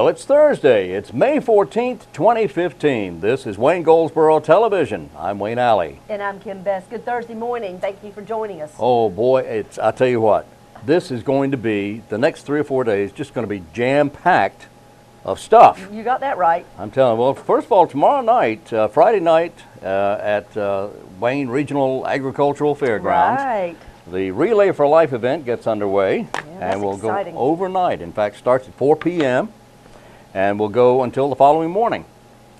Well, it's Thursday. It's May 14th, 2015. This is Wayne Goldsboro Television. I'm Wayne Alley. And I'm Kim Beth. Good Thursday morning. Thank you for joining us. Oh, boy, I'll tell you what. This is going to be, the next 3 or 4 days, just going to be jam-packed of stuff. You got that right. I'm telling you. Well, first of all, tomorrow night, Friday night, at Wayne Regional Agricultural Fairgrounds. Right. The Relay for Life event gets underway, that's and will exciting. go overnight. In fact, starts at 4 p.m. and will go until the following morning.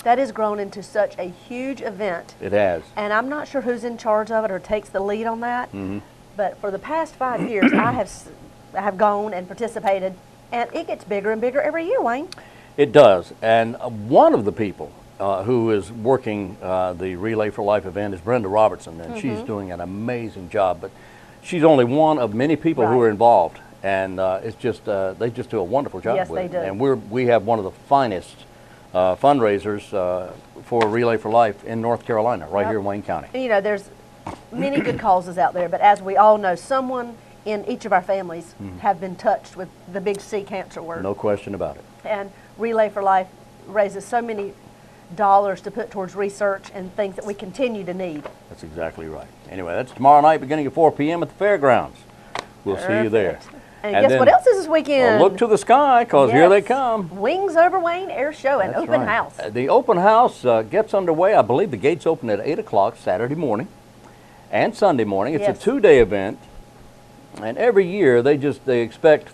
That has grown into such a huge event. It has. And I'm not sure who's in charge of it or takes the lead on that. Mm-hmm. But for the past 5 years, I have gone and participated, and it gets bigger and bigger every year, Wayne. It does. And one of the people who is working the Relay for Life event is Brenda Robertson, and she's doing an amazing job. But she's only one of many people who are involved, and it's just they just do a wonderful job. Yes, with they it. do. And we have one of the finest fundraisers for Relay for Life in North Carolina, right here in Wayne County. And, you know, there's many good causes out there, but as we all know, someone in each of our families have been touched with the big C cancer word. No question about it. And Relay for Life raises so many dollars to put towards research and things that we continue to need. That's exactly right. Anyway, that's tomorrow night beginning at 4 p.m. at the fairgrounds. We'll see you there. And guess what else is this weekend? Well, look to the sky, because here they come. Wings Over Wayne Air Show and That's open right. house. The open house gets underway. I believe the gates open at 8 o'clock Saturday morning and Sunday morning. It's a 2-day event. And every year they expect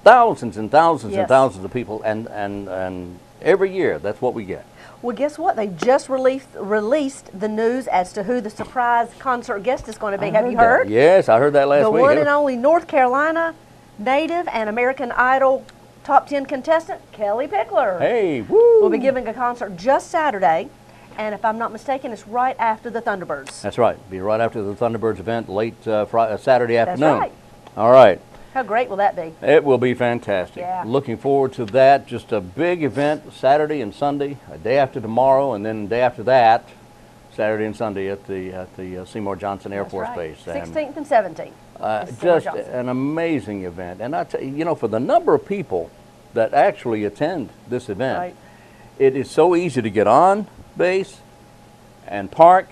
thousands and thousands and thousands of people. And every year that's what we get. Well, guess what? They just released the news as to who the surprise concert guest is going to be. Have you heard? Yes, I heard that last week. The one and only North Carolina native and American Idol top 10 contestant, Kelly Pickler. Hey, woo! Will be giving a concert just Saturday, and if I'm not mistaken, it's right after the Thunderbirds. That's right. It'll be right after the Thunderbirds event, late Saturday afternoon. That's right. All right. How great will that be? It will be fantastic. Yeah. Looking forward to that. Just a big event Saturday and Sunday, a day after tomorrow, and then the day after that, Saturday and Sunday at the Seymour Johnson Air Force Base. 16th and 17th. Just an amazing event. And I tell you, for the number of people that actually attend this event, it is so easy to get on base and park,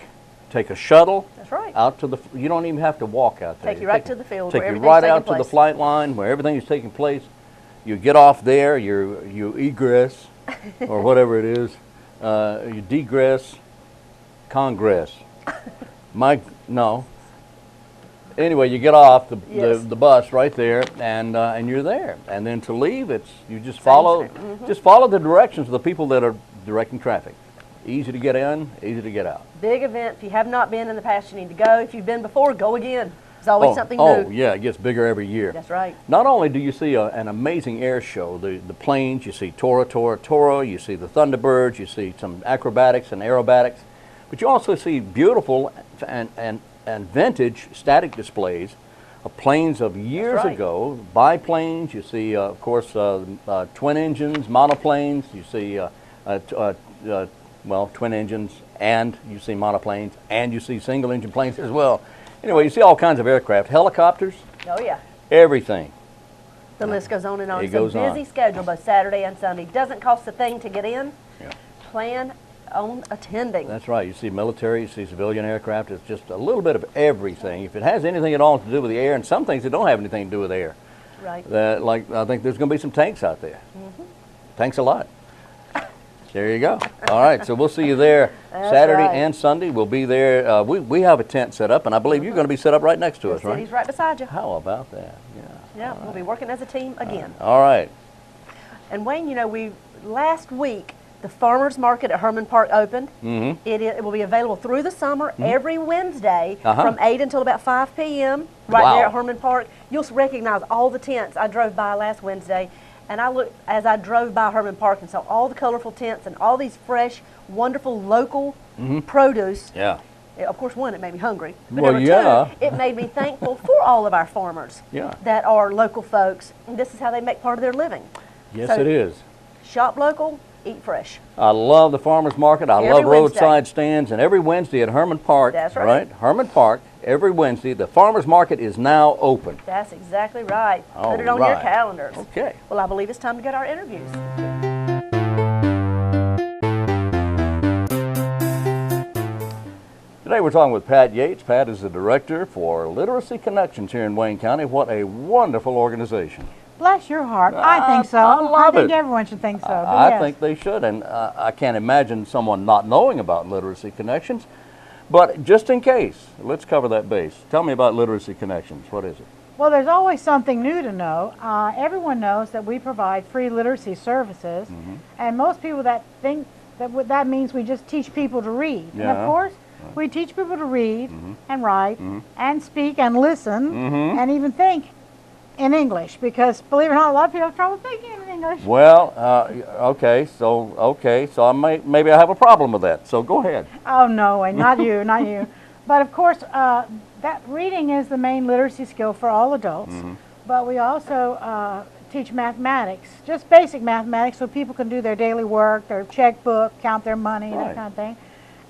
take a shuttle. That's right. Out to you don't even have to walk out there. Take you right to the field. Take you right out to the flight line where everything is taking place. You get off there, you egress, or whatever it is. You degress, congress. No. Anyway, you get off the bus right there, and you're there. And then to leave, you just follow the directions of the people that are directing traffic. Easy to get in, easy to get out. Big event. If you have not been in the past, you need to go. If you've been before, go again. There's always something new. Oh, yeah, it gets bigger every year. That's right. Not only do you see an amazing air show, the planes, you see Toro, you see the Thunderbirds, you see some acrobatics and aerobatics, but you also see beautiful and vintage static displays of planes of years ago, biplanes. You see, of course, twin engines, monoplanes. You see twin engines, and you see monoplanes, and you see single engine planes as well. Anyway, you see all kinds of aircraft, helicopters. Oh, yeah. Everything. The list goes on and on. It goes on. It's a busy schedule, both Saturday and Sunday. Doesn't cost a thing to get in. Yeah. Plan on attending. That's right. You see military, you see civilian aircraft. It's just a little bit of everything. If it has anything at all to do with the air, and some things that don't have anything to do with air. Right. Like, I think there's going to be some tanks out there. Thanks a lot. There you go. All right, so we'll see you there Saturday and Sunday. We'll be there. We have a tent set up, and I believe you're going to be set up right next to us, right? He's right beside you. How about that? Yeah, we'll be working as a team again. All right. And Wayne, last week, the farmers market at Herman Park opened. It will be available through the summer every Wednesday from 8 until about 5 p.m. right there at Herman Park. You'll recognize all the tents. I drove by last Wednesday, and I looked as I drove by Herman Park and saw all the colorful tents and all these fresh, wonderful local produce. Yeah. Of course, one, it made me hungry. But Well, number two, it made me thankful for all of our farmers that are local folks. And this is how they make part of their living. Yes, it is. Shop local, eat fresh. I love the farmers market. I love roadside stands. And every Wednesday at Herman Park, that's right. Herman Park, every Wednesday, the farmers market is now open. That's exactly right. All Put it on your calendars. Okay. Well, I believe it's time to get our interviews. Today we're talking with Pat Yates. Pat is the director for Literacy Connections here in Wayne County. What a wonderful organization. Bless your heart. I think so. I love I think it. everyone should think so. I think they should, and I can't imagine someone not knowing about Literacy Connections. But just in case, let's cover that base. Tell me about Literacy Connections. What is it? Well, there's always something new to know. Everyone knows that we provide free literacy services, and most people that think that means we just teach people to read. Yeah. And of course, we teach people to read and write and speak and listen and even think in English, because believe it or not, a lot of people have trouble thinking in English. Well, okay, so maybe I have a problem with that. So go ahead. Oh no, way, not you, not you. But of course, that reading is the main literacy skill for all adults. But we also teach mathematics, just basic mathematics, so people can do their daily work, their checkbook, count their money, that kind of thing.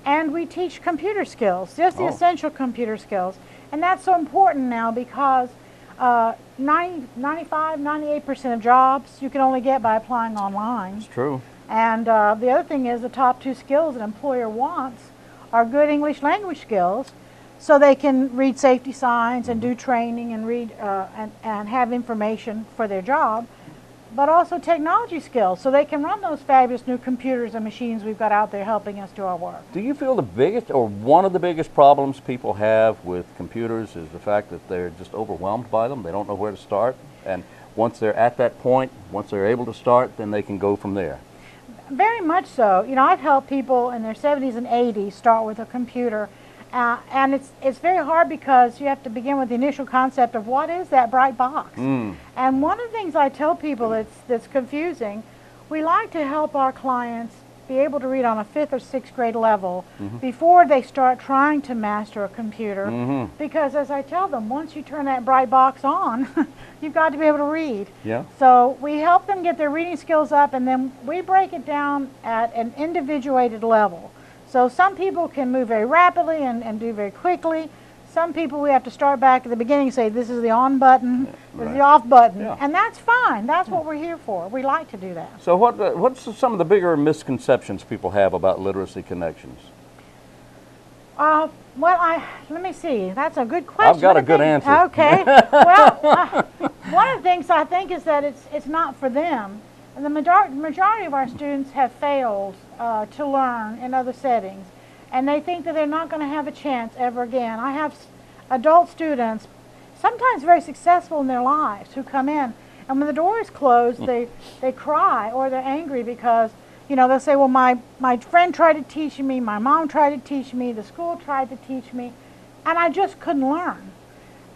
And we teach computer skills, just the essential computer skills. And that's so important now because 98% of jobs you can only get by applying online. It's true. And the other thing is the top 2 skills an employer wants are good English language skills, so they can read safety signs and do training and read and have information for their job, but also technology skills, so they can run those fabulous new computers and machines we've got out there helping us do our work. Do you feel the biggest, or one of the biggest problems people have with computers is the fact that they're just overwhelmed by them? They don't know where to start, and once they're at that point, once they're able to start, then they can go from there. Very much so. You know, I've helped people in their 70s and 80s start with a computer, and it's very hard because you have to begin with the initial concept of what is that bright box. And one of the things I tell people that's confusing, we like to help our clients be able to read on a 5th or 6th grade level before they start trying to master a computer, because as I tell them, once you turn that bright box on, you've got to be able to read. Yeah. So we help them get their reading skills up, and then we break it down at an individuated level. So some people can move very rapidly and do very quickly. Some people we have to start back at the beginning and say, this is the on button, this is the off button, and that's fine. That's what we're here for. We like to do that. So what's some of the bigger misconceptions people have about Literacy Connections? Well, let me see. That's a good question. I've got a good answer. Okay. Well, one of the things I think is that it's not for them. And the majority of our students have failed to learn in other settings, and they think that they're not going to have a chance ever again. I have adult students, sometimes very successful in their lives, who come in, and when the door is closed, they cry or they're angry because, you know, they'll say, well, my friend tried to teach me, my mom tried to teach me, the school tried to teach me, and I just couldn't learn.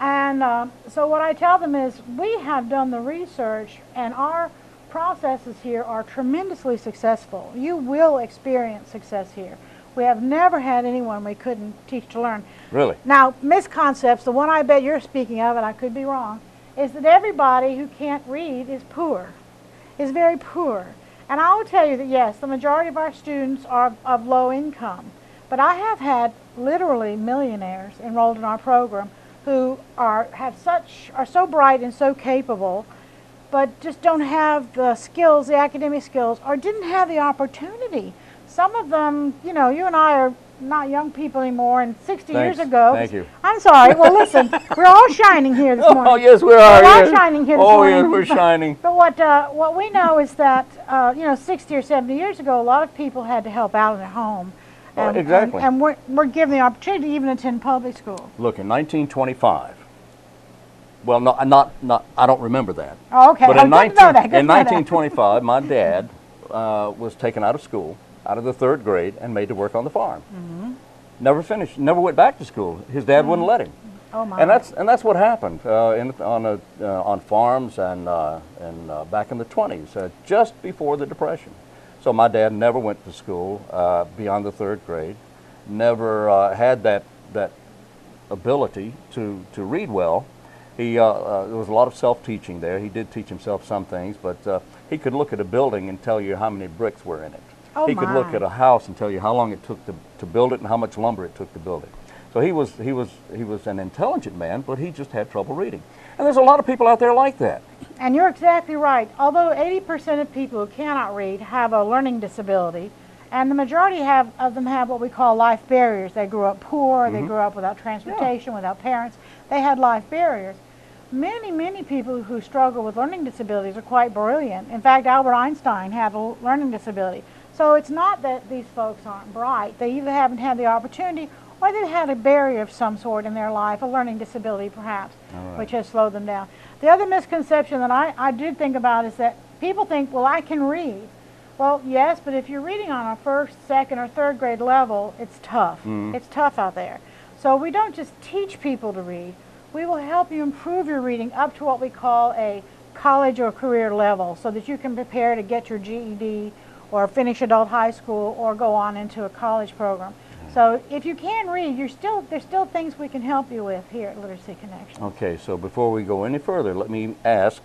And so what I tell them is, we have done the research, and our processes here are tremendously successful. You will experience success here. We have never had anyone we couldn't teach to learn. Really? Now, misconcepts, the one I bet you're speaking of, and I could be wrong, is that everybody who can't read is poor, is very poor. And I will tell you that, yes, the majority of our students are of low income, but I have had literally millionaires enrolled in our program who are so bright and so capable, but just don't have the skills, the academic skills, or didn't have the opportunity. Some of them, you know, you and I are not young people anymore, and 60 years ago. Thank you. I'm sorry. Well, listen, we're all shining here this morning. Oh, yes, we are. We're all shining here this morning. Oh, yes, we're shining. But what we know is that, you know, 60 or 70 years ago, a lot of people had to help out in their home. And, exactly. And we're given the opportunity to even attend public school. Look, in 1925, well, not I don't remember that. Oh, okay. But I in, didn't know that. in 1925, my dad was taken out of school, out of the 3rd grade, and made to work on the farm. Never finished, never went back to school. His dad wouldn't let him. Oh my. And that's what happened on farms and back in the 20s, just before the Depression. So my dad never went to school beyond the 3rd grade, never had that ability to read well. There was a lot of self-teaching there. He did teach himself some things, but he could look at a building and tell you how many bricks were in it. Oh he could look at a house and tell you how long it took to build it and how much lumber it took to build it. So he was an intelligent man, but he just had trouble reading. And there's a lot of people out there like that. And you're exactly right. Although 80% of people who cannot read have a learning disability, And the majority of them have what we call life barriers. They grew up poor, they grew up without transportation, without parents. They had life barriers. Many people who struggle with learning disabilities are quite brilliant. In fact, Albert Einstein had a learning disability. So it's not that these folks aren't bright. They either haven't had the opportunity or they've had a barrier of some sort in their life, a learning disability perhaps, which has slowed them down. The other misconception that I did think about is that people think, well, I can read. Well, yes, but if you're reading on a first, second, or third grade level, it's tough. It's tough out there. So we don't just teach people to read. We will help you improve your reading up to what we call a college or career level so that you can prepare to get your GED or finish adult high school or go on into a college program. So if you can read, there's still things we can help you with here at Literacy Connection. Okay, so before we go any further, let me ask,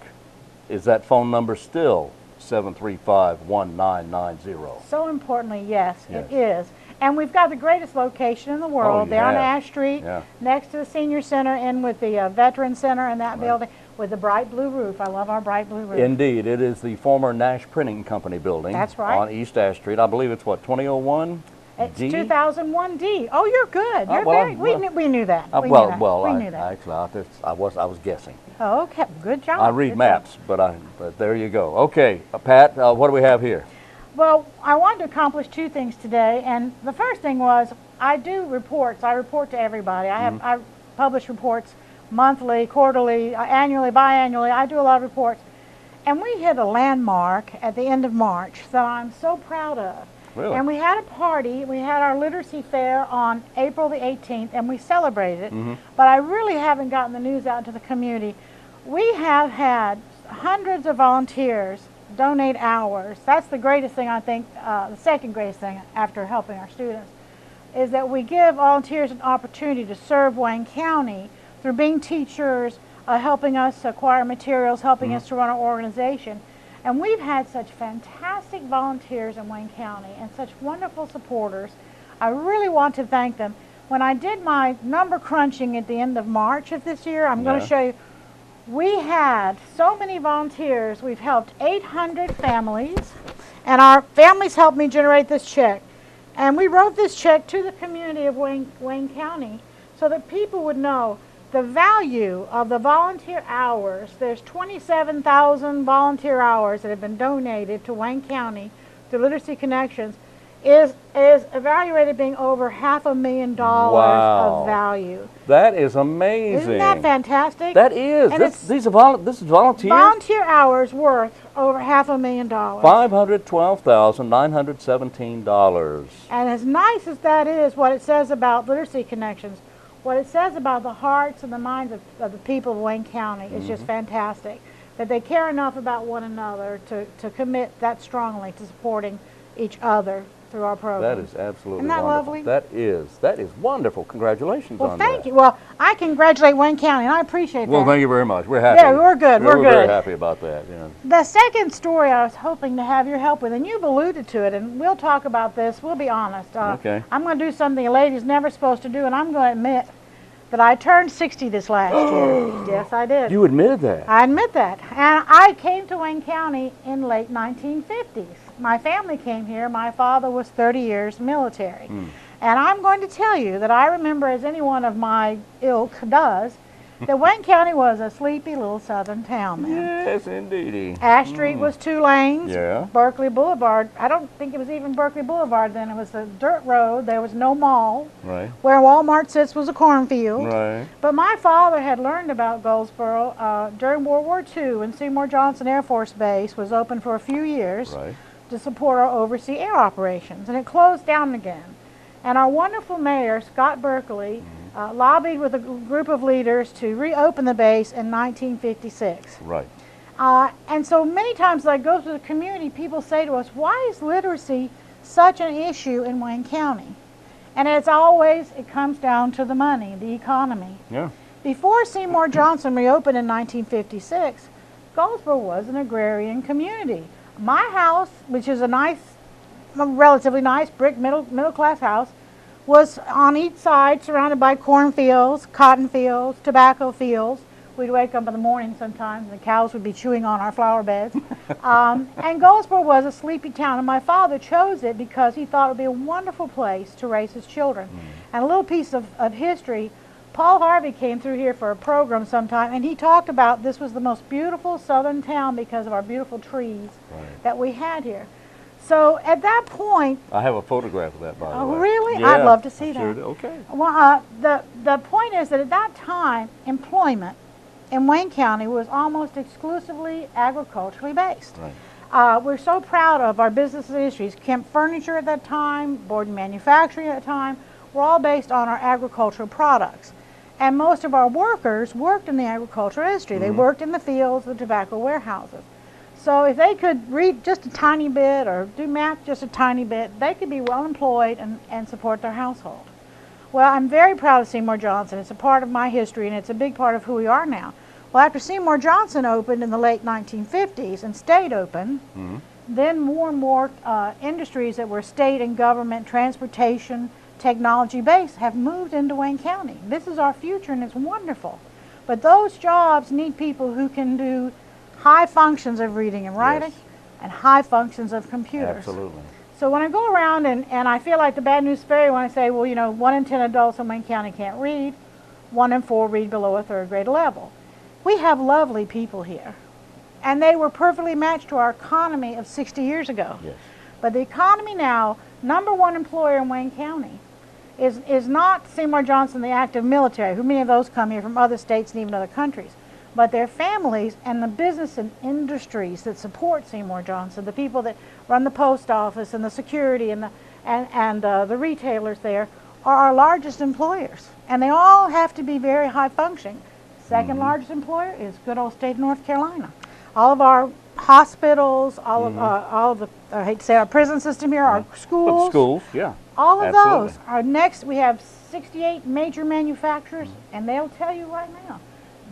is that phone number still 735-1990? So importantly, yes, it is. And we've got the greatest location in the world. They're on Ash Street, next to the Senior Center and with the Veteran Center in that building with the bright blue roof. I love our bright blue roof. Indeed. It is the former Nash Printing Company building. That's right. On East Ash Street. I believe it's what, 2001? It's 2001D. Oh, you're good. We knew that. We knew that. Actually, I was guessing. Oh, okay. Good job. I read maps, but there you go. Okay, Pat, what do we have here? Well, I wanted to accomplish two things today, and the first thing was I do reports. I report to everybody. I publish reports monthly, quarterly, annually, biannually. I do a lot of reports, and we hit a landmark at the end of March that I'm so proud of. Really? And we had a party. We had our literacy fair on April the 18th, and we celebrated it. But I really haven't gotten the news out to the community. We have had hundreds of volunteers donate hours. That's the greatest thing, I think, the second greatest thing after helping our students, is that we give volunteers an opportunity to serve Wayne County through being teachers, helping us acquire materials, helping us to run our organization. And we've had such fantastic volunteers in Wayne County and such wonderful supporters. I really want to thank them. When I did my number crunching at the end of March of this year, I'm going to show you, we had so many volunteers. We've helped 800 families, and our families helped me generate this check. And we wrote this check to the community of Wayne County so that people would know the value of the volunteer hours. There's 27,000 volunteer hours that have been donated to Wayne County through Literacy Connections, is evaluated being over $500,000 of value. That is amazing. Isn't that fantastic? That is. This is volunteer? Volunteer hours worth over $500,000. $512,917. And as nice as that is, what it says about Literacy Connections, what it says about the hearts and the minds of the people of Wayne County is just fantastic. That they care enough about one another to commit that strongly to supporting each other through our program. That is absolutely wonderful. Lovely? That is wonderful. Congratulations on that. Well, thank you. Well, I congratulate Wayne County, and I appreciate that. Well, thank you very much. We're happy. Yeah, we're good. We're good. Very happy about that. Yeah. The second story I was hoping to have your help with, and you've alluded to it, and we'll talk about this. We'll be honest. Okay. I'm going to do something a lady's never supposed to do, and I'm going to admit that I turned 60 this last year. Yes, I did. You admitted that? I admit that. And I came to Wayne County in late 1950s. My family came here. My father was 30 years military. And I'm going to tell you that I remember, as anyone of my ilk does, that Wayne County was a sleepy little southern town then. Yes, indeedy. Ash Street was 2 lanes. Yeah. Berkeley Boulevard, I don't think it was even Berkeley Boulevard then. It was a dirt road. There was no mall. Right. Where Walmart sits was a cornfield. Right. But my father had learned about Goldsboro during World War II when Seymour Johnson Air Force Base was open for a few years to support our overseas air operations. And it closed down again. And our wonderful mayor, Scott Berkeley, lobbied with a group of leaders to reopen the base in 1956. Right. And so many times as I go through the community, people say to us, why is literacy such an issue in Wayne County? And as always, it comes down to the money, the economy. Yeah. Before Seymour Johnson reopened in 1956, Goldsboro was an agrarian community. My house, which is a relatively nice brick middle-class house, was on each side surrounded by cornfields, cotton fields, tobacco fields. We'd wake up in the morning sometimes, and the cows would be chewing on our flower beds. And Goldsboro was a sleepy town, and my father chose it because he thought it would be a wonderful place to raise his children. And a little piece of history, Paul Harvey came through here for a program sometime, and he talked about this was the most beautiful southern town because of our beautiful trees that we had here. So at that point... I have a photograph of that, by the way. Oh, really? Yeah, I'd love to see that. Sure do. Okay. Well, the point is that at that time, employment in Wayne County was almost exclusively agriculturally based. Right. We're so proud of our business industries. Kemp Furniture at that time, Borden Manufacturing at that time, were all based on our agricultural products. And most of our workers worked in the agricultural industry. They worked in the fields, the tobacco warehouses. So if they could read just a tiny bit or do math just a tiny bit, they could be well employed and support their household. Well, I'm very proud of Seymour Johnson. It's a part of my history, and it's a big part of who we are now. Well, after Seymour Johnson opened in the late 1950s and stayed open, then more and more industries that were state and government, transportation, technology based have moved into Wayne County. This is our future, and it's wonderful. But those jobs need people who can do high functions of reading and writing and high functions of computers. Absolutely. So when I go around and I feel like the bad news fairy when I say, well, you know, 1 in 10 adults in Wayne County can't read, 1 in 4 read below a 3rd grade level. We have lovely people here, and they were perfectly matched to our economy of 60 years ago. Yes. But the economy now, #1 employer in Wayne County is not Seymour Johnson, the active military, who many of those come here from other states and even other countries, but their families and the business and industries that support Seymour Johnson, the people that run the post office and the security and the retailers there, are our largest employers. And they all have to be very high functioning. Second largest employer is good old state of North Carolina. All of our hospitals, all of the, I hate to say our prison system here, our schools. Schools, yeah. All of Absolutely. those are next. We have 68 major manufacturers, and they'll tell you right now,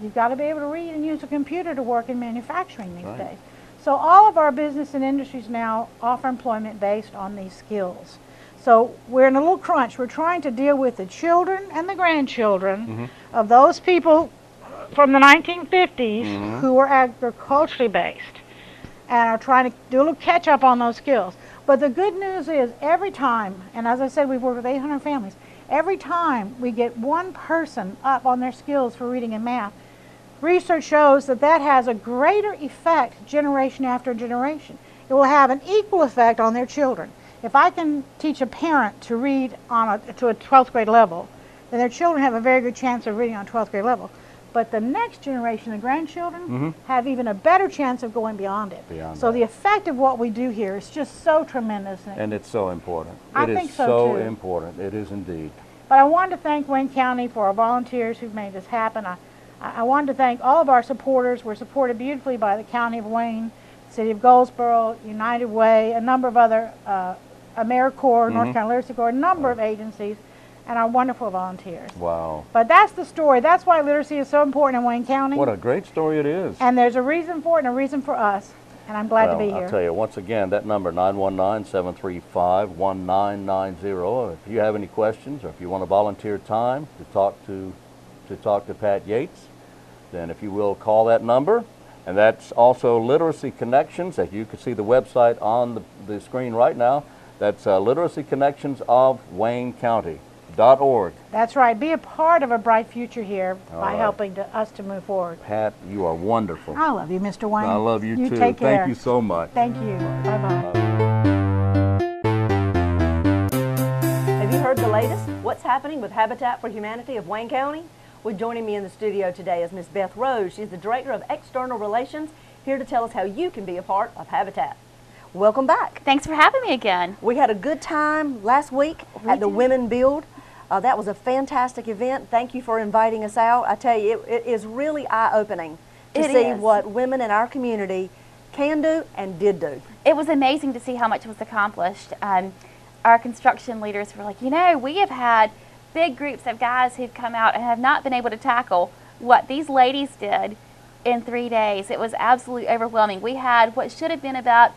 you've got to be able to read and use a computer to work in manufacturing these days. So all of our business and industries now offer employment based on these skills. So we're in a little crunch. We're trying to deal with the children and the grandchildren of those people from the 1950s who were agriculturally based and are trying to do a little catch up on those skills. But the good news is every time, and as I said, we've worked with 800 families, every time we get one person up on their skills for reading and math, research shows that that has a greater effect generation after generation. It will have an equal effect on their children. If I can teach a parent to read to a 12th grade level, then their children have a very good chance of reading on 12th grade level. But the next generation, the grandchildren, have even a better chance of going beyond it. So the effect of what we do here is just so tremendous. And it's so important. I think so, too. Important. It is indeed. But I wanted to thank Wayne County for our volunteers who've made this happen. I wanted to thank all of our supporters. We're supported beautifully by the County of Wayne, City of Goldsboro, United Way, a number of other, AmeriCorps, North Carolina Literacy Corps, a number of agencies, and our wonderful volunteers. Wow. But that's the story. That's why literacy is so important in Wayne County. What a great story it is. And there's a reason for it and a reason for us. And I'm glad to be here. I'll tell you, once again, that number, 919-735-1990. If you have any questions or if you want to volunteer time to talk to Pat Yates, then if you will call that number. And that's also Literacy Connections. As you can see the website on the screen right now. That's Literacy Connections of Wayne County.org. That's right. Be a part of a bright future here by helping us to move forward. Pat, you are wonderful. I love you, Mr. Wayne. I love you too. Take care. Thank you so much. Thank you. Bye-bye. Have you heard the latest? What's happening with Habitat for Humanity of Wayne County? Well, joining me in the studio today is Miss Beth Rose. She's the Director of External Relations, here to tell us how you can be a part of Habitat. Welcome back. Thanks for having me again. We had a good time last week at the Women Build. That was a fantastic event. Thank you for inviting us out. I tell you, it is really eye-opening to see what women in our community can do and did do. It was amazing to see how much was accomplished. Our construction leaders were like, you know, we have had big groups of guys who've come out and have not been able to tackle what these ladies did in 3 days. It was absolutely overwhelming. We had what should have been about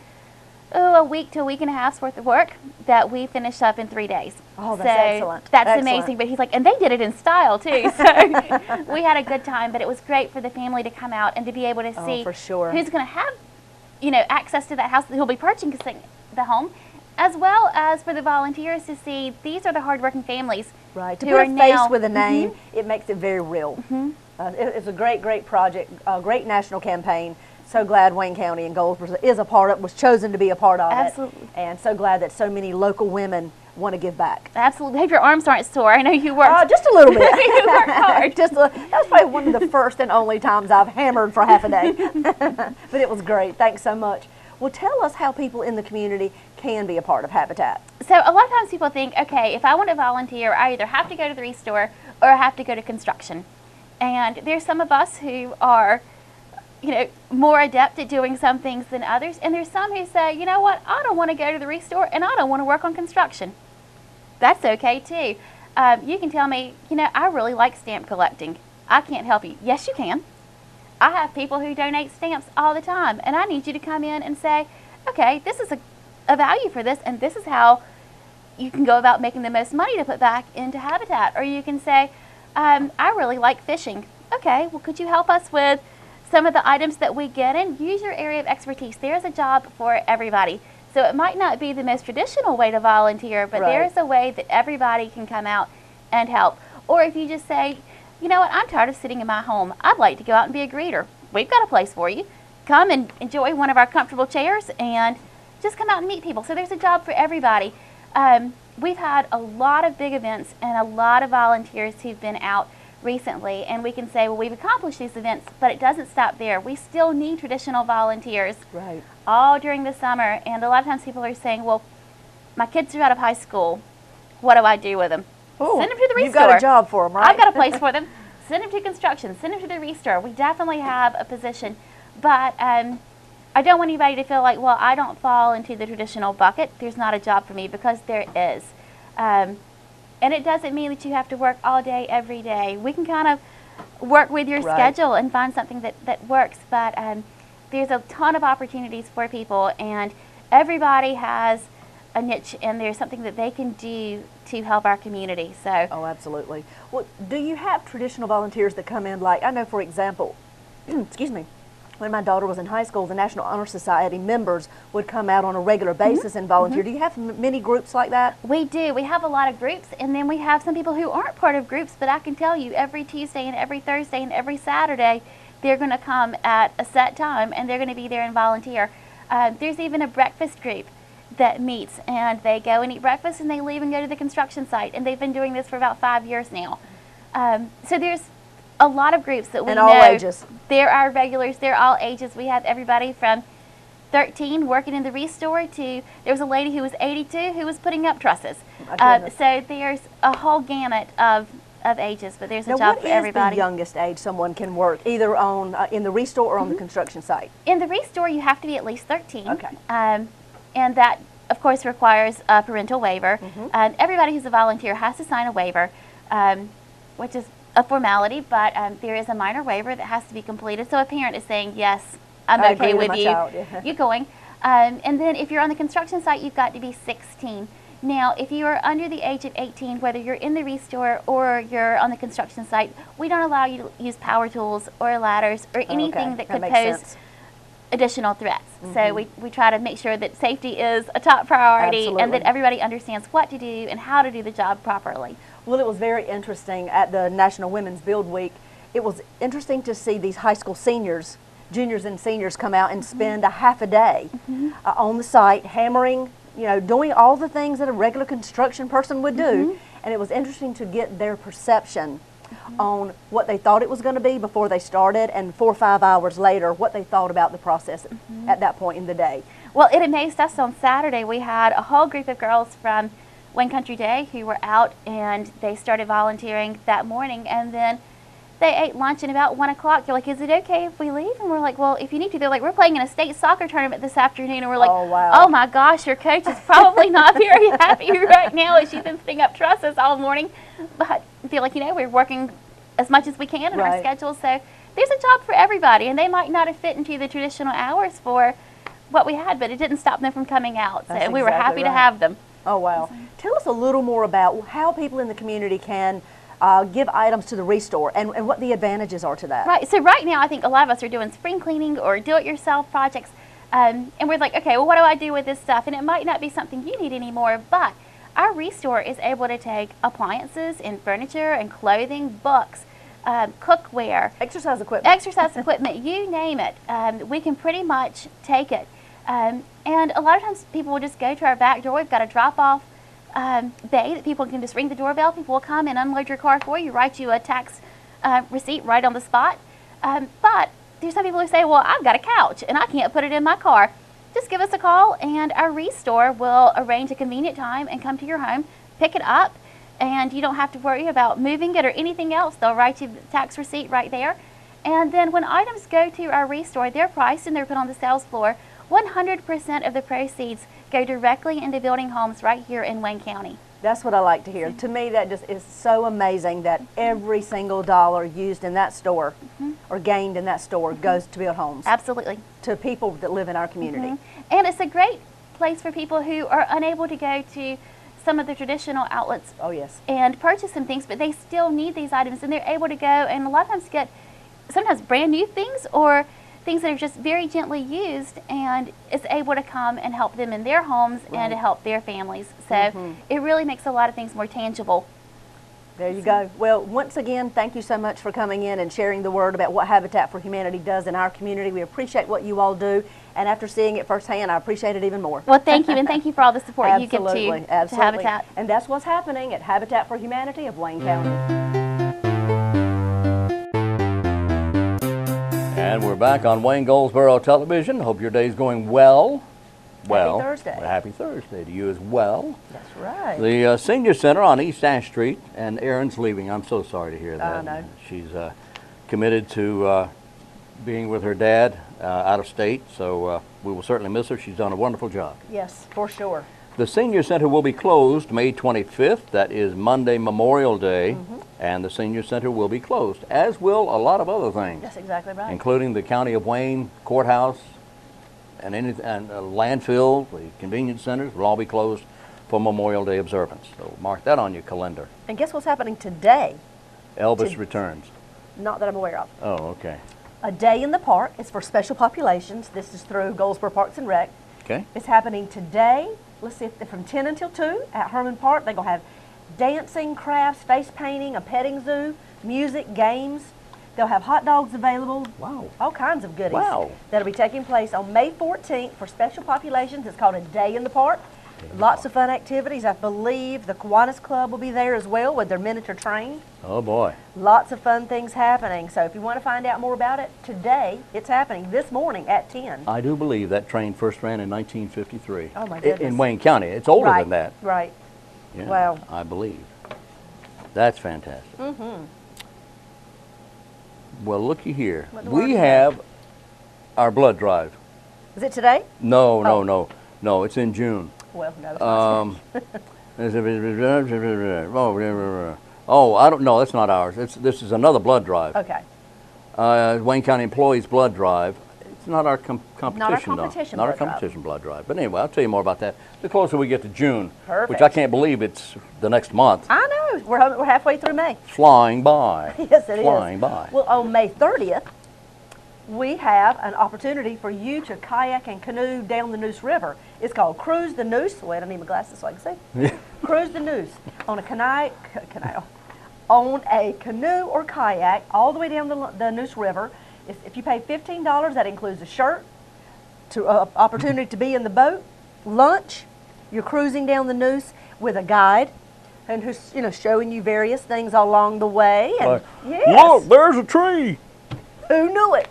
a week to a week and a half's worth of work that we finished up in 3 days. Oh, that's excellent. That's Excellent. amazing. But he's like, and they did it in style too. So we had a good time, but it was great for the family to come out and to be able to see for sure. who's going to have, access to that house that he'll be purchasing the home, as well as for the volunteers to see these are the hardworking families. Right. To who put are a face now, with a name, it makes it very real. It's a great, great project, a great national campaign. So glad Wayne County and Goldsboro was chosen to be a part of Absolutely. it. And so glad that so many local women want to give back. Absolutely. I hope your arms aren't sore. I know you worked. Just a little bit. You worked hard. That was probably one of the first and only times I've hammered for half a day. But it was great. Thanks so much. Well, tell us how people in the community can be a part of Habitat. So a lot of times people think, okay, if I want to volunteer, I either have to go to the restore or I have to go to construction. And there's some of us who are, more adept at doing some things than others. And there's some who say, you know what, I don't want to go to the restore and I don't want to work on construction. That's okay too. You can tell me, I really like stamp collecting. I can't help you. Yes, you can. I have people who donate stamps all the time, and I need you to come in and say, okay, this is a value for this, and this is how you can go about making the most money to put back into Habitat. Or you can say, I really like fishing. Okay, well, could you help us with some of the items that we get in? Use your area of expertise. There's a job for everybody. So it might not be the most traditional way to volunteer, but there is a way that everybody can come out and help. Or if you just say, you know what, I'm tired of sitting in my home. I'd like to go out and be a greeter. We've got a place for you. Come and enjoy one of our comfortable chairs and just come out and meet people. So there's a job for everybody. We've had a lot of big events and a lot of volunteers who've been out recently, and we can say, well, we've accomplished these events, but it doesn't stop there. We still need traditional volunteers all during the summer, and a lot of times people are saying, well, my kids are out of high school. What do I do with them? Ooh, send them to the restore. You've got a job for them, right? I've got a place for them. Send them to construction. Send them to the restore. We definitely have a position, but I don't want anybody to feel like, well, I don't fall into the traditional bucket. There's not a job for me, because there is. And it doesn't mean that you have to work all day, every day. We can kind of work with your schedule and find something that works, but there's a ton of opportunities for people, and everybody has a niche, and there's something that they can do to help our community. So. Oh, absolutely. Well, do you have traditional volunteers that come in, like, I know, for example, excuse me, when my daughter was in high school, the National Honor Society members would come out on a regular basis and volunteer. Do you have many groups like that? We do. We have a lot of groups, and then we have some people who aren't part of groups, but I can tell you every Tuesday and every Thursday and every Saturday, they're going to come at a set time, and they're going to be there and volunteer. There's even a breakfast group that meets, and they go and eat breakfast, and they leave and go to the construction site, and they've been doing this for about 5 years now. So there's a lot of groups that we know. And all ages. They're our regulars. They're all ages. We have everybody from 13 working in the restore to, there was a lady who was 82 who was putting up trusses. So there's a whole gamut of ages, but there's a job for everybody. What is the youngest age someone can work, either on in the restore or on the construction site? In the restore, you have to be at least 13. Okay. And that, of course, requires a parental waiver. Everybody who's a volunteer has to sign a waiver, which is a formality, but there is a minor waiver that has to be completed. So a parent is saying, yes, I'm okay with you. You're going. And then if you're on the construction site, you've got to be 16. Now, if you are under the age of 18, whether you're in the restore or you're on the construction site, we don't allow you to use power tools or ladders or anything that could pose additional threats. So we try to make sure that safety is a top priority and that everybody understands what to do and how to do the job properly. Well, it was very interesting at the National Women's Build Week. It was interesting to see these high school seniors, juniors and seniors come out and spend a half a day on the site, hammering, doing all the things that a regular construction person would do. And it was interesting to get their perception on what they thought it was going to be before they started, and 4 or 5 hours later, what they thought about the process at that point in the day. Well, it amazed us on Saturday. We had a whole group of girls from Wayne Country Day who were out, and they started volunteering that morning, and then they ate lunch, and about 1 o'clock, you're like, is it okay if we leave? And we're like, well, if you need to. They're like, we're playing in a state soccer tournament this afternoon, and we're like, oh my gosh, your coach is probably not very happy right now as she's been putting up trusses all morning. But I feel like, we're working as much as we can in our schedule, so there's a job for everybody, and they might not have fit into the traditional hours for what we had, but it didn't stop them from coming out. So, That's and we were exactly happy to right. have them. Oh, wow. Tell us a little more about how people in the community can give items to the Restore and what the advantages are to that. Right. So right now, I think a lot of us are doing spring cleaning or do-it-yourself projects, and we're like, okay, well, what do I do with this stuff? And it might not be something you need anymore, but our Restore is able to take appliances and furniture and clothing, books, cookware, Exercise equipment. you name it. We can pretty much take it. And a lot of times people will just go to our back door. We've got a drop-off bay that people can just ring the doorbell. People will come and unload your car for you, write you a tax receipt right on the spot. But there's some people who say, well, I've got a couch and I can't put it in my car. Just give us a call and our Restore will arrange a convenient time and come to your home, pick it up, and you don't have to worry about moving it or anything else. They'll write you the tax receipt right there. And then when items go to our Restore, they're priced and they're put on the sales floor. 100% of the proceeds go directly into building homes right here in Wayne County. That's what I like to hear. To me, that just is so amazing that every single dollar used in that store or gained in that store goes to build homes. Absolutely. To people that live in our community. And it's a great place for people who are unable to go to some of the traditional outlets Oh, yes. and purchase some things, but they still need these items, and they're able to go and a lot of times get sometimes brand new things or things that are just very gently used, and it's able to come and help them in their homes and to help their families. So it really makes a lot of things more tangible. There you go. Well, once again, thank you so much for coming in and sharing the word about what Habitat for Humanity does in our community. We appreciate what you all do, and after seeing it firsthand, I appreciate it even more. Well, thank you, and thank you for all the support you give to Habitat. And that's what's happening at Habitat for Humanity of Wayne County. And we're back on Wayne Goldsboro Television. Hope your day's going well. Happy Thursday. Happy Thursday to you as well. That's right. The Senior Center on East Ash Street, and Erin's leaving. I'm so sorry to hear that. I know. She's committed to being with her dad out of state, so we will certainly miss her. She's done a wonderful job. Yes, for sure. The Senior Center will be closed May 25th. That is Monday, Memorial Day, and the Senior Center will be closed, as will a lot of other things, That's exactly right. including the County of Wayne Courthouse and landfill, the convenience centers will all be closed for Memorial Day observance. So mark that on your calendar. And guess what's happening today? Elvis returns. Not that I'm aware of. Oh, okay. A Day in the Park is for special populations. This is through Goldsboro Parks and Rec. Okay. It's happening today. Let's see, from 10 until 2 at Herman Park. They're going to have dancing, crafts, face painting, a petting zoo, music, games. They'll have hot dogs available. Wow. All kinds of goodies. Wow. That'll be taking place on May 14th for special populations. It's called A Day in the Park. Lots of fun activities. I believe the Kiwanis Club will be there as well with their miniature train. Oh, boy. Lots of fun things happening. So if you want to find out more about it, today it's happening this morning at 10. I do believe that train first ran in 1953. Oh, my goodness. In Wayne County. It's older than that. Right. Yeah, Wow. I believe. That's fantastic. Well, looky here. What the We word have our blood drive. Is it today? No, Oh. no, it's in June. Well, no, it's not. I don't know. That's not ours. This is another blood drive. Okay. Wayne County Employees Blood Drive. It's not our competition, Not our though. competition Not our blood drive. competition blood drive. But anyway, I'll tell you more about that the closer we get to June, Perfect. which I can't believe it's the next month. I know. We're halfway through May. Flying by. Yes, it is. Flying by. Well, on May 30th, we have an opportunity for you to kayak and canoe down the Neuse River. It's called Cruise the Neuse. Wait, I need my glasses so I can see. Cruise the Neuse on a canoe or kayak all the way down the Neuse River. If you pay $15, that includes a shirt, opportunity to be in the boat, lunch. You're cruising down the Neuse with a guide, and who's showing you various things along the way. And yes, Look, there's a tree. who knew it?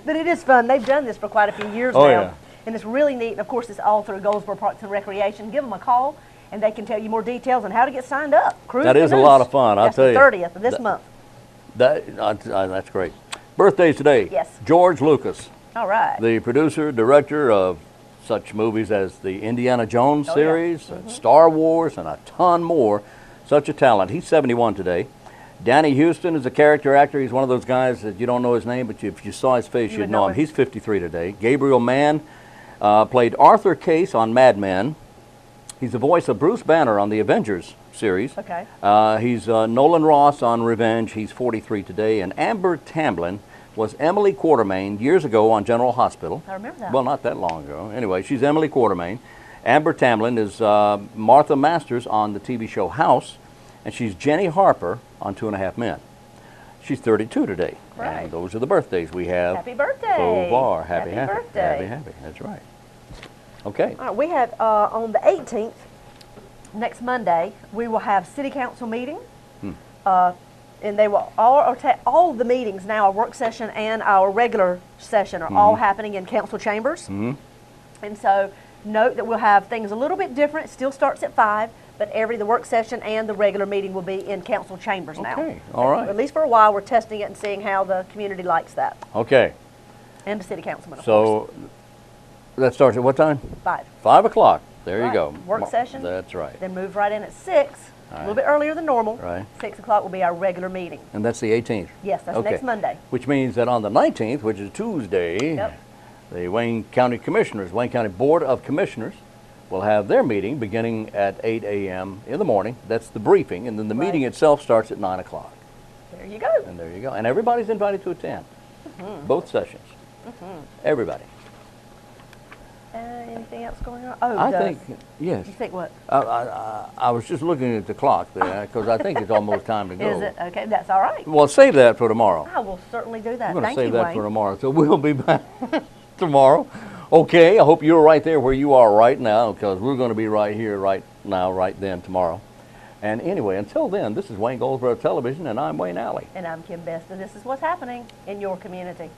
But it is fun. They've done this for quite a few years Oh, now. yeah. And it's really neat. And of course, it's all through Goldsboro Parks and Recreation. Give them a call, and they can tell you more details on how to get signed up. Cruise That the is a Neuse. lot of fun, I'll That's tell you. the 30th of this month. That's great. Birthdays today. Yes. George Lucas, All right. the producer, director of such movies as the Indiana Jones series, Mm-hmm. Star Wars, and a ton more. Such a talent. He's 71 today. Danny Houston is a character actor. He's one of those guys that you don't know his name, but if you saw his face, you'd know him. He's 53 today. Gabriel Mann played Arthur Case on Mad Men. He's the voice of Bruce Banner on the Avengers series. Okay. He's Nolan Ross on Revenge. He's 43 today. And Amber Tamblyn was Emily Quartermain years ago on General Hospital. I remember that. Well, not that long ago. Anyway, she's Emily Quartermain. Amber Tamblyn is Martha Masters on the TV show House, and she's Jenny Harper on 2.5 Men. She's 32 today. Right. And those are the birthdays we have. Happy birthday. So far. Happy birthday. Happy. That's right. Okay. All right, we have on the 18th, next Monday, we will have city council meeting. And they will all the meetings now, our work session and our regular session are all happening in council chambers. And so note that we'll have things a little bit different. It still starts at 5, but the work session and the regular meeting will be in council chambers now. Okay, all right. At least for a while, we're testing it and seeing how the community likes that. Okay. And the city councilman, of course. So that starts at what time? 5. 5 o'clock. There you Right. go. Work session. That's right. Then move right in at 6, a little right. bit earlier than normal. Right. 6 o'clock will be our regular meeting. And that's the 18th. Yes, that's Okay. next Monday. Which means that on the 19th, which is Tuesday, Yep. the Wayne County Commissioners, Wayne County Board of Commissioners, will have their meeting beginning at 8 a.m. in the morning. That's the briefing, and then the meeting itself starts at 9 o'clock. There you go. And there you go. And everybody's invited to attend both sessions. Everybody. Anything else going on? Oh, I think, yes. You think what? I was just looking at the clock there because I think it's almost time to go. Is it? Okay, that's all right. Well, save that for tomorrow. I will certainly do that. I'm going to Thank save you, that Wayne. for tomorrow. So we'll be back tomorrow. Okay, I hope you're right there where you are right now because we're going to be right here, right now, right then, tomorrow. And anyway, until then, this is Wayne Goldsboro Television, and I'm Wayne Alley. And I'm Kim Best, and this is what's happening in your community.